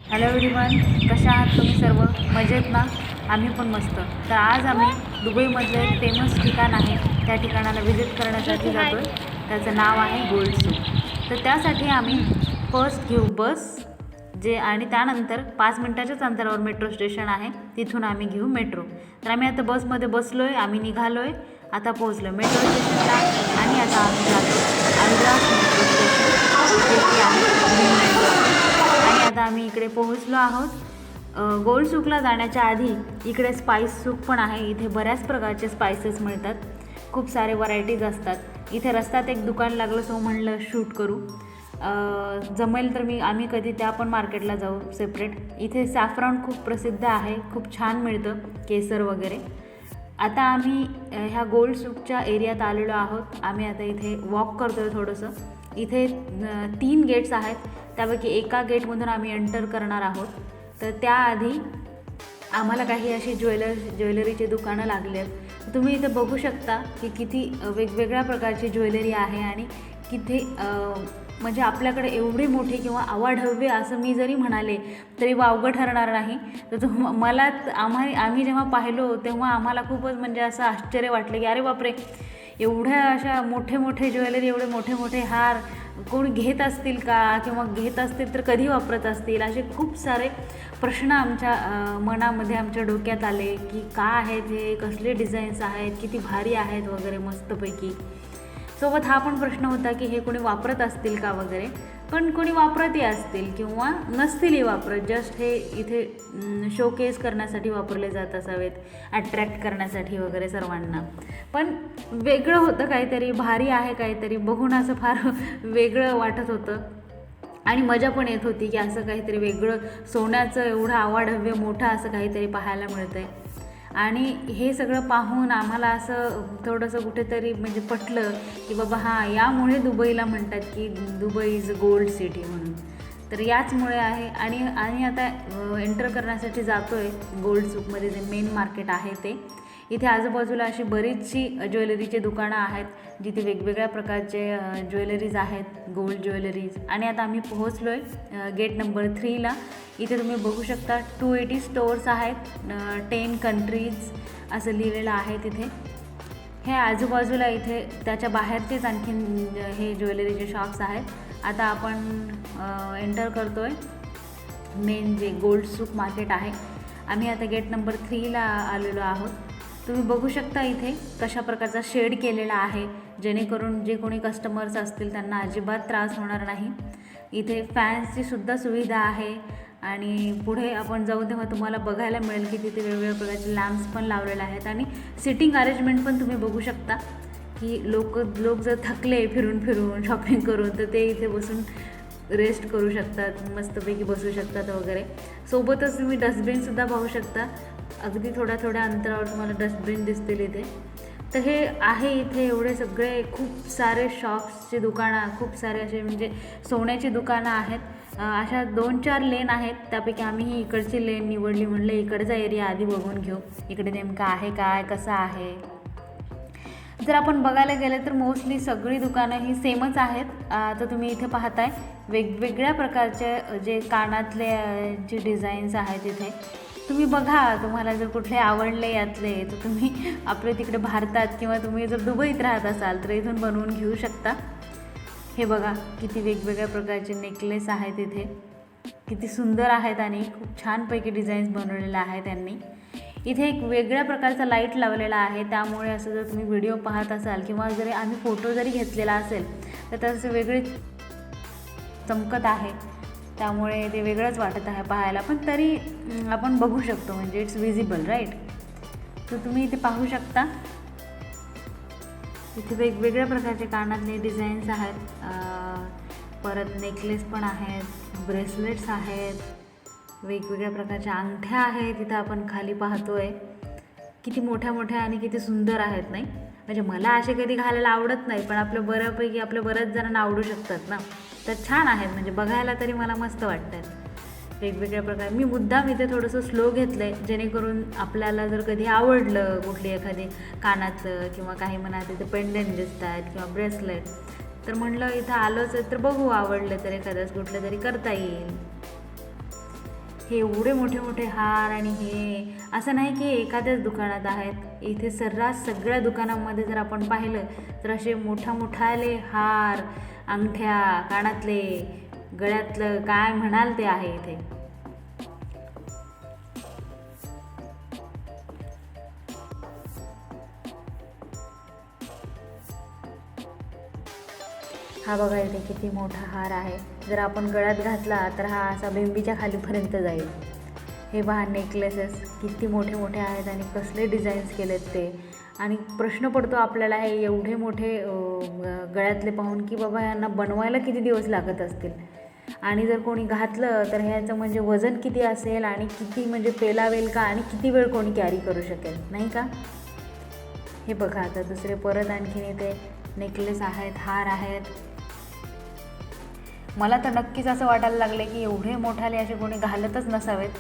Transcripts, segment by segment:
Hello everyone, कशा आहात तुम्ही सर्व? मजेत ना? आम्ही पण मस्त. तर आज आम्ही दुबईमधलं एक फेमस ठिकाण आहे त्या ठिकाणाला व्हिजिट करण्यासाठी जातो आहे. त्याचं नाव आहे गोल्ड सूक. तर त्यासाठी आम्ही फर्स्ट घेऊ बस आणि त्यानंतर 5 मिनिटाच्याच अंतरावर मेट्रो स्टेशन आहे, तिथून आम्ही घेऊ मेट्रो. तर आम्ही आता बसमध्ये बसलो आहे, आम्ही निघालो आहे, आता पोहोचलो मेट्रो स्टेशनला. आणि आता आम्ही जातो अलिग्रास मेट्रो स्टेशन, जे की आहे ग्रीन लाईनवर. आणि आता आम्ही इकडे पोहोचलो आहोत. गोल्ड सूकला जाण्याच्या आधी इकडे स्पाइस सूक पण आहे. इथे बऱ्याच प्रकारचे स्पायसेस मिळतात, खूप सारे व्हरायटीज असतात. इथे रस्त्यात एक दुकान लागलं, सो म्हणलं शूट करू. जमेल तर आम्ही कधी त्या पण मार्केटला जाऊ सेपरेट. इथे सॅफ्रॉन खूप प्रसिद्ध आहे, खूप छान मिळतं, केसर वगैरे. आता आम्ही ह्या गोल्ड सूकच्या एरियात आलेलो आहोत. आम्ही आता इथे वॉक करतो आहे थोडंसं. इथे 3 गेट्स आहेत, त्यापैकी एका गेटमधून आम्ही एंटर करणार आहोत. तर त्याआधी आम्हाला काही अशी ज्वेलरीचे दुकानं लागले आहेत. तुम्ही इथे बघू शकता की किती वेगवेगळ्या प्रकारची ज्वेलरी आहे आणि किती म्हणजे आपल्याकडे एवढी मोठी किंवा आवाढव्य असं मी जरी म्हणाले तरी वावगं ठरणार नाही. तर आम्ही जेव्हा पाहिलो तेव्हा आम्हाला खूपच म्हणजे असं आश्चर्य वाटलं की अरे बापरे, एवढ्या अशा मोठे ज्वेलरी, एवढे मोठे हार कोण घेत असतील का, किंवा घेत असतील तर कधी वापरत असतील, असे खूप सारे प्रश्न आमच्या मनामध्ये, आमच्या डोक्यात आले की का आहेत हे, कसले डिझाईन्स आहेत, किती भारी आहेत वगैरे मस्तपैकी. सोबत हा पण प्रश्न होता की हे कोणी वापरत असतील का वगैरे. पण कोणी वापरतही असतील किंवा नसतीलही वापरत, जस्ट हे इथे शोकेस करण्यासाठी वापरले जात असावेत, अट्रॅक्ट करण्यासाठी वगैरे सर्वांना. पण वेगळं होतं काहीतरी, भारी आहे काहीतरी, बघून असं फार वेगळं वाटत होतं आणि मजा पण येत होती की असं काहीतरी वेगळं, सोन्याचं एवढं आवाढव्य मोठं असं काहीतरी पाहायला मिळतं आहे. आणि हे सगळं पाहून आम्हाला असं थोडंसं कुठेतरी म्हणजे पटलं की बाबा हां, यामुळे दुबईला म्हणतात की दुबई इज गोल्ड सिटी म्हणून. तर याचमुळे आहे. आणि आता एंटर करण्यासाठी जातो आहे गोल्ड सूकमध्ये, जे मेन मार्केट आहे ते. इथे आजूबाजूला अशी बरीचशी ज्वेलरीचे दुकानं आहेत, जिथे वेगवेगळ्या प्रकारचे ज्वेलरीज आहेत, गोल्ड ज्वेलरीज. आणि आता आम्ही पोहोचलो आहे गेट नंबर 3ला. इथे तुम्ही बघू शकता 280 स्टोअर्स आहेत, 10 कंट्रीज असं लिहिलेलं आहे तिथे. हे आजूबाजूला इथे त्याच्या बाहेरचेच आणखीन हे ज्वेलरीचे शॉप्स आहेत. आता आपण एंटर करतो आहे मेन जे गोल्ड सूक मार्केट आहे. आम्ही आता गेट नंबर 3ला आलेलो आहोत. तुम्ही बघू शकता इथे कशा प्रकारचा शेड केलेला आहे, जेणेकरून जे कोणी कस्टमर्स असतील त्यांना अजिबात त्रास होणार नाही. इथे फॅन्सची सुद्धा सुविधा आहे. आणि पुढे आपण जाऊ तेव्हा तुम्हाला बघायला मिळेल की तिथे वेगवेगळ्या प्रकारचे लॅम्प्स पण लावलेले आहेत. आणि सिटिंग अरेंजमेंट पण तुम्ही बघू शकता की लोक जर थकले फिरून शॉपिंग करून, तर ते इथे बसून रेस्ट करू शकतात, मस्तपैकी बसू शकतात वगैरे. सोबतच तुम्ही डस्टबिनसुद्धा पाहू शकता, अगदी थोड्या अंतरावर तुम्हाला डस्टबिन दिसतील इथे. तर हे आहे इथे एवढे सगळे खूप सारे शॉप्सची दुकानं, खूप सारे असे म्हणजे सोन्याची दुकानं आहेत. अशा 2-4 लेन आहेत, त्यापैकी आम्ही ही इकडची लेन निवडली. म्हणलं इकडचा एरिया आधी बघून घेऊ, इकडे नेमकं आहे काय, कसं आहे. जर आपण बघायला गेलं तर मोस्टली सगळी दुकानं ही सेमच आहेत. तर तुम्ही इथे पाहताय वेगवेगळ्या प्रकारचे जे कानातले जे डिझाईन्स आहेत इथे. तुम्ही बघा, तुम्हाला जर कुठले आवडले यातले तर तुम्ही आपले तिकडे भारतात किंवा तुम्ही जर दुबईत राहत असाल तर इथून बनवून घेऊ शकता. हे बघा किती वेगवेगळ्या प्रकारचे नेकलेस आहेत इथे, किती सुंदर आहेत आणि खूप छानपैकी डिझाईन्स बनवलेले आहेत त्यांनी. इथे एक वेगळ्या प्रकारचा लाईट लावलेला आहे, त्यामुळे असं जर तुम्ही व्हिडिओ पाहत असाल किंवा जरी आम्ही फोटो जरी घेतलेला असेल तर त्याचं वेगळे चमकत आहे, त्यामुळे ते वेगळंच वाटत आहे पाहायला. पण तरी आपण बघू शकतो, म्हणजे इट्स विजिबल राईट. तर तुम्ही इथे पाहू शकता इथे वेगवेगळ्या प्रकारचे कानातले डिझाईन्स आहेत. परत नेकलेस पण आहेत, ब्रेसलेट्स आहेत, वेगवेगळ्या प्रकारच्या अंगठ्या आहेत. तिथं आपण खाली पाहतो आहे किती मोठ्या आणि किती सुंदर आहेत, नाही? म्हणजे मला असे कधी घालायला आवडत नाही, पण आपल्या बऱ्याच जणांना आवडू शकतात ना. तर छान आहेत, म्हणजे बघायला तरी मला मस्त वाटतात वेगवेगळ्या प्रकार. मी मुद्दाम इथे थोडंसं स्लो घेतलं आहे, जेणेकरून आपल्याला जर कधी आवडलं कुठली एखादी कानाचं किंवा काही म्हणा तिथे पेंडंट दिसत आहेत किंवा ब्रेसलेट, तर म्हणलं इथं आलोच आहे तर बघू, आवडलं तर एखादंच कुठलं तरी करता येईल. हे एवढे मोठे मोठे हार आणि हे असं नाही की एखाद्याच दुकानात आहेत, इथे सर्रास सगळ्या दुकानांमध्ये जर आपण पाहिलं तर असे मोठाले हार, अंगठ्या, कानातले, गळ्यातलं काय म्हणाल ते आहे इथे. हा बघा इथे किती मोठा हार आहे. जर आपण गळ्यात घातला तर हा असा बेंबीच्या खालीपर्यंत जाईल. हे पहा नेकलेसेस किती मोठे मोठे आहेत आणि कसले डिझाईन्स केलेत ते. आणि प्रश्न पडतो आपल्याला हे एवढे मोठे गळ्यातले पाहून की बाबा यांना बनवायला किती दिवस लागत असतील, आणि जर कोणी घातलं तर ह्याचं म्हणजे वजन किती असेल आणि किती म्हणजे पेलावेल का, आणि किती वेळ कोणी कॅरी करू शकेल, नाही का. हे बघा आता दुसरे परत आणखीन इथे नेकलेस आहेत, हार आहेत. मला तर नक्कीच असं वाटायला लागलं की एवढे मोठाले असे कोणी घालतच नसावेत.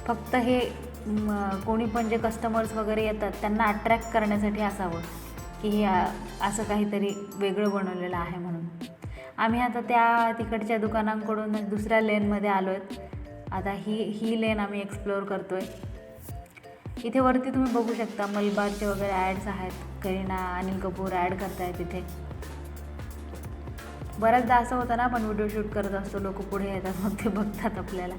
फक्त हे कोणी पण जे कस्टमर्स वगैरे येतात त्यांना अट्रॅक्ट करण्यासाठी असावं की हे असं काहीतरी वेगळं बनवलेलं आहे म्हणून. आम्ही आता त्या तिकडच्या दुकानांकडून दुसऱ्या लेनमध्ये आलो आहेत. आता ही लेन आम्ही एक्सप्लोअर करतो आहे. इथे वरती तुम्ही बघू शकता मलबारचे वगैरे ॲड्स आहेत. करीना, अनिल कपूर ॲड करतायत इथे. बऱ्याचदा असं होतं ना, आपण व्हिडिओ शूट करत असतो, लोक पुढे येतात, मग ते बघतात आपल्याला.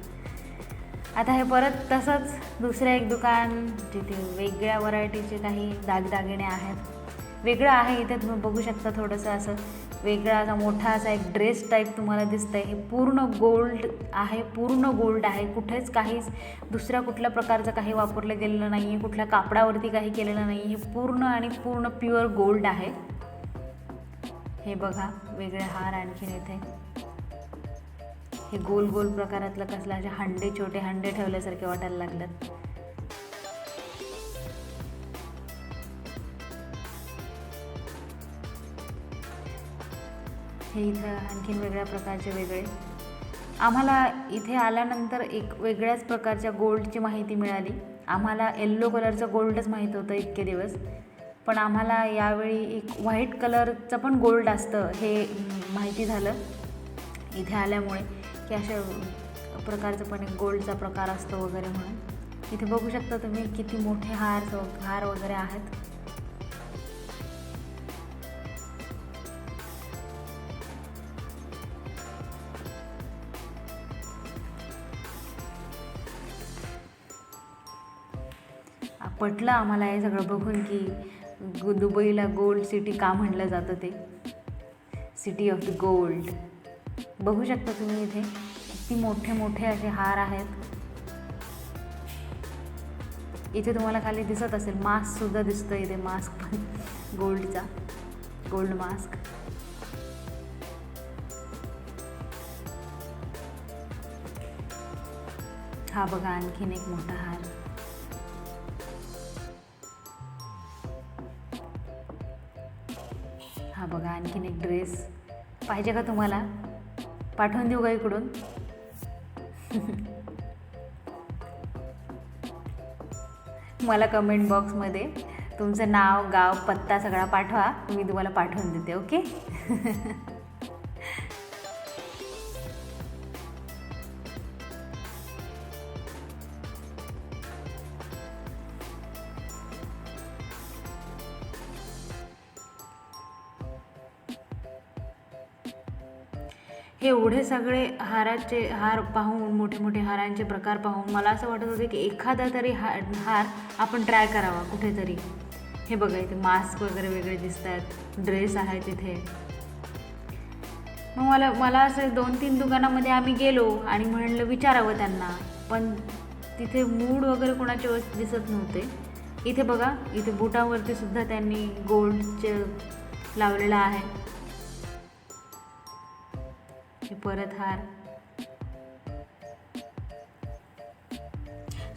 आता हे परत तसंच दुसरं एक दुकान जिथे वेगळ्या व्हरायटीचे काही दागदागिने आहेत. वेगळं आहे इथे तुम्ही बघू शकता, थोडंसं असं वेगळा असा मोठा असा एक ड्रेस टाईप तुम्हाला दिसतंय. हे पूर्ण गोल्ड आहे, पूर्ण गोल्ड आहे. कुठेच काहीच दुसऱ्या कुठल्या प्रकारचं काही वापरलं गेलेलं नाही आहे, कुठल्या कापडावरती काही केलेलं नाही. हे पूर्ण आणि पूर्ण प्युअर गोल्ड आहे. हे बघा वेगळे हार आणखीन इथे. हे गोल गोल प्रकारातलं कसलं असे हंडे, छोटे हंडे ठेवल्यासारखे वाटायला लागतात. हे इथं आणखीन वेगळ्या प्रकारचे वेगळे. आम्हाला इथे आल्यानंतर एक वेगळ्याच प्रकारच्या गोल्डची माहिती मिळाली. आम्हाला येल्लो कलरचं गोल्डच माहीत होतं इतके दिवस, पण आम्हाला यावेळी एक व्हाईट कलरचं पण गोल्ड असतं हे माहिती झालं इथे आल्यामुळे, की अशा प्रकारचं पण एक गोल्डचा प्रकार असतो वगैरे म्हणून. इथे बघू शकता तुम्ही किती मोठे हार वगैरे आहेत. पटलं आम्हाला हे सगळं बघून की दुबईला गोल्ड सिटी का म्हणलं जातं, ते सिटी ऑफ द गोल्ड. बघू शकता तुम्ही इथे किती मोठे मोठे असे हार आहेत. इथे तुम्हाला खाली दिसत असेल मास्कसुद्धा दिसतं इथे, मास्क पण गोल्डचा, गोल्ड मास्क. हा बघा आणखीन एक मोठा हार. हा बघा आणखीन एक ड्रेस. पाहिजे का तुम्हाला? पाठवून देऊ का इकडून? मला कमेंट बॉक्समध्ये तुमचं नाव, गाव, पत्ता सगळा पाठवा, मी तुम्हाला पाठवून देते. ओके. हे एवढे सगळे हार पाहून, मोठे मोठे हारांचे प्रकार पाहून मला असं वाटत होते की एखादा तरी हार आपण ट्राय करावा कुठेतरी. हे बघा इथे मास्क वगैरे वेगळे दिसत आहेत, ड्रेस आहेत इथे. मग मला असं 2-3 दुकानामध्ये आम्ही गेलो आणि म्हणलं विचारावं त्यांना, पण तिथे मूड वगैरे कोणाचे दिसत नव्हते. इथे बघा, इथे बुटावरती सुद्धा त्यांनी गोल्डचे लावलेलं आहे. हे परत हार.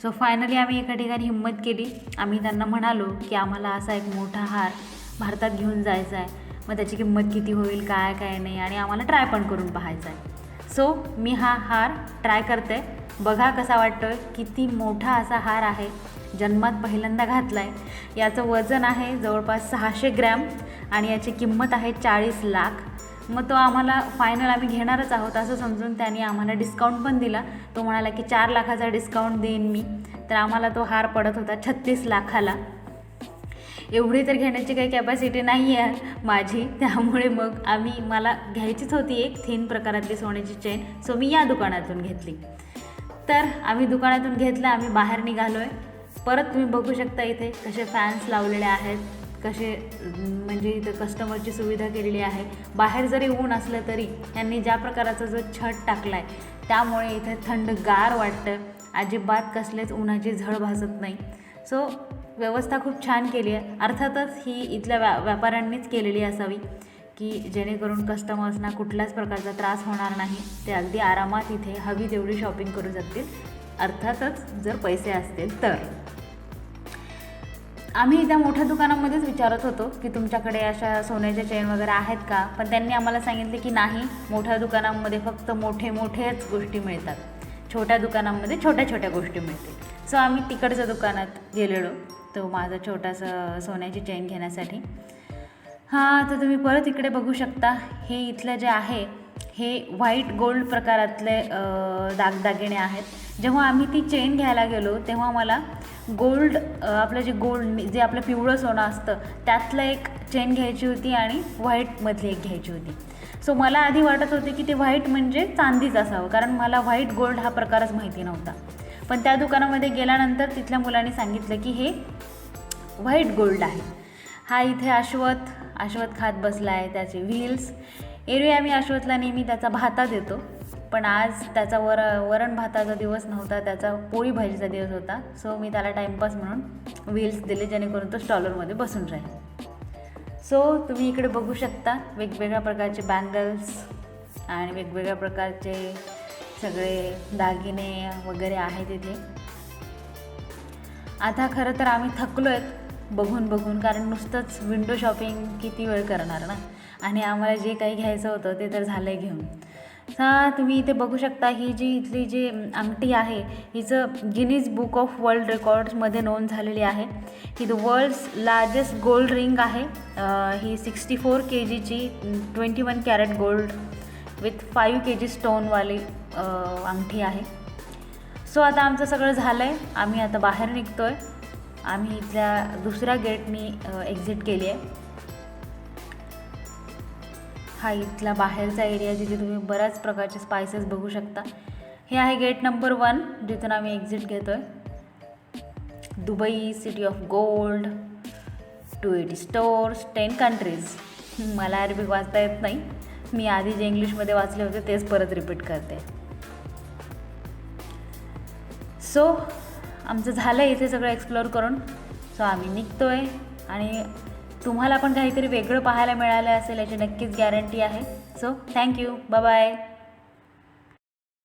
सो फायनली आम्ही एका ठिकाणी हिंमत केली. आम्ही त्यांना म्हणालो की आम्हाला असा एक मोठा हार भारतात घेऊन जायचा आहे, मग त्याची किंमत किती होईल, काय काय नाही, आणि आम्हाला ट्राय पण करून पाहायचा आहे. सो मी हा हार ट्राय करते, बघा कसा वाटतो आहे. किती मोठा असा हार आहे, जन्मात पहिल्यांदा घातला आहे. याचं वजन आहे जवळपास 600 ग्रॅम आणि याची किंमत आहे 40 लाख. मग तो आम्हाला फायनल आम्ही घेणारच आहोत असं समजून त्याने आम्हाला डिस्काउंट पण दिला. तो म्हणाला की 4 लाखाचा डिस्काउंट देईन मी. तर आम्हाला तो हार पडत होता 36 लाखाला. एवढी तर घेण्याची काही कॅपॅसिटी नाही आहे माझी, त्यामुळे मग मला घ्यायचीच होती एक थिन प्रकारातली सोन्याची चेन. सो मी या दुकानातून घेतली. तर आम्ही दुकानातून घेतलं, आम्ही बाहेर निघालो आहे. परत तुम्ही बघू शकता इथे कसे फॅन्स लावलेले आहेत, कसे म्हणजे इथं कस्टमरची सुविधा केलेली आहे. बाहेर जरी ऊन असलं तरी त्यांनी ज्या प्रकाराचा जो छत टाकला आहे त्यामुळे इथे थंडगार वाटतं, अजिबात कसलेच उन्हाची झळ भासत नाही. सो व्यवस्था खूप छान केली आहे. अर्थातच ही इथल्या व्यापाऱ्यांनीच केलेली असावी की जेणेकरून कस्टमर्सना कुठल्याच प्रकारचा त्रास होणार नाही. ते अगदी आरामात इथे हवी तेवढी शॉपिंग करू शकतील, अर्थातच जर पैसे असतील तर. आम्ही त्या मोठ्या दुकानामध्येच विचारत होतो की तुमच्याकडे अशा सोन्याच्या चेन वगैरे आहेत का, पण त्यांनी आम्हाला सांगितले की नाही, मोठ्या दुकानांमध्ये फक्त मोठ्याच गोष्टी मिळतात, छोट्या दुकानांमध्ये छोट्या गोष्टी मिळतील. सो आम्ही तिकडच्या दुकानात गेलेलो तो माझा छोटासा सोन्याची चेन घेण्यासाठी. हां, तर तुम्ही परत इकडे बघू शकता, हे इथलं जे आहे हे व्हाईट गोल्ड प्रकारातले दागदागिने आहेत. जेव्हा आम्ही ती चेन घ्यायला गेलो तेव्हा मला गोल्ड आपलं जे आपलं पिवळं सोनं असतं त्यातलं एक चेन घ्यायची होती आणि व्हाईटमधली एक घ्यायची होती. सो मला आधी वाटत होते की ते व्हाईट म्हणजे चांदीच असावं, कारण मला व्हाईट गोल्ड हा प्रकारच माहिती नव्हता. पण त्या दुकानामध्ये गेल्यानंतर तिथल्या मुलांनी सांगितलं की हे व्हाईट गोल्ड आहे. हा इथे अश्वथ खात बसला आहे, त्याचे व्हील्स. एरवी आम्ही अश्वथला नेहमी त्याचा भाता देतो, पण आज त्याचा वरण भाताचा दिवस नव्हता, त्याचा पोळी भाजीचा दिवस होता. सो मी त्याला टाईमपास म्हणून व्हील्स दिले जेणेकरून तो स्टॉलरमध्ये बसून राहील. सो तुम्ही इकडे बघू शकता वेगवेगळ्या प्रकारचे बँगल्स आणि वेगवेगळ्या प्रकारचे सगळे दागिने वगैरे आहेत इथे. आता खरं तर आम्ही थकलो आहेत बघून, कारण नुसतंच विंडो शॉपिंग किती वेळ करणार ना, आणि आम्हाला जे काही घ्यायचं होतं ते तर झालं आहे घेऊन. तुम्ही इथे बघू शकता ही इथली जी अंगठी आहे हिचं गिनीज बुक ऑफ वर्ल्ड रेकॉर्ड्समध्ये नोंद झालेली आहे. ही the world's largest gold ring आहे. ही 64 kgची 21 कॅरेट गोल्ड विथ 5 kg स्टोनवाली अंगठी आहे. सो आता आमचं सगळं झालं आहे, आम्ही आता बाहेर निघतो आहे. आम्ही इथल्या दुसऱ्या गेटनी एक्झिट केली आहे. हा इथला बाहेरचा एरिया जिथे तुम्ही बऱ्याच प्रकारचे स्पायसेस बघू शकता. हे आहे गेट नंबर 1 जिथून आम्ही एक्झिट घेतो आहे. Dubai city of gold, 280 stores, 10 countries. मला अरेबिक वाचता येत नाही, मी आधी जे इंग्लिशमध्ये वाचले होते तेच परत रिपीट करते. सो आमचं झालं आहे इथे सगळं एक्सप्लोअर करून. सो आम्ही निघतो आहे आणि तुम्हाला पण काहीतरी वेगळं पाहायला मिळालं असेल याची नक्कीच गॅरंटी आहे. So thank you, bye bye.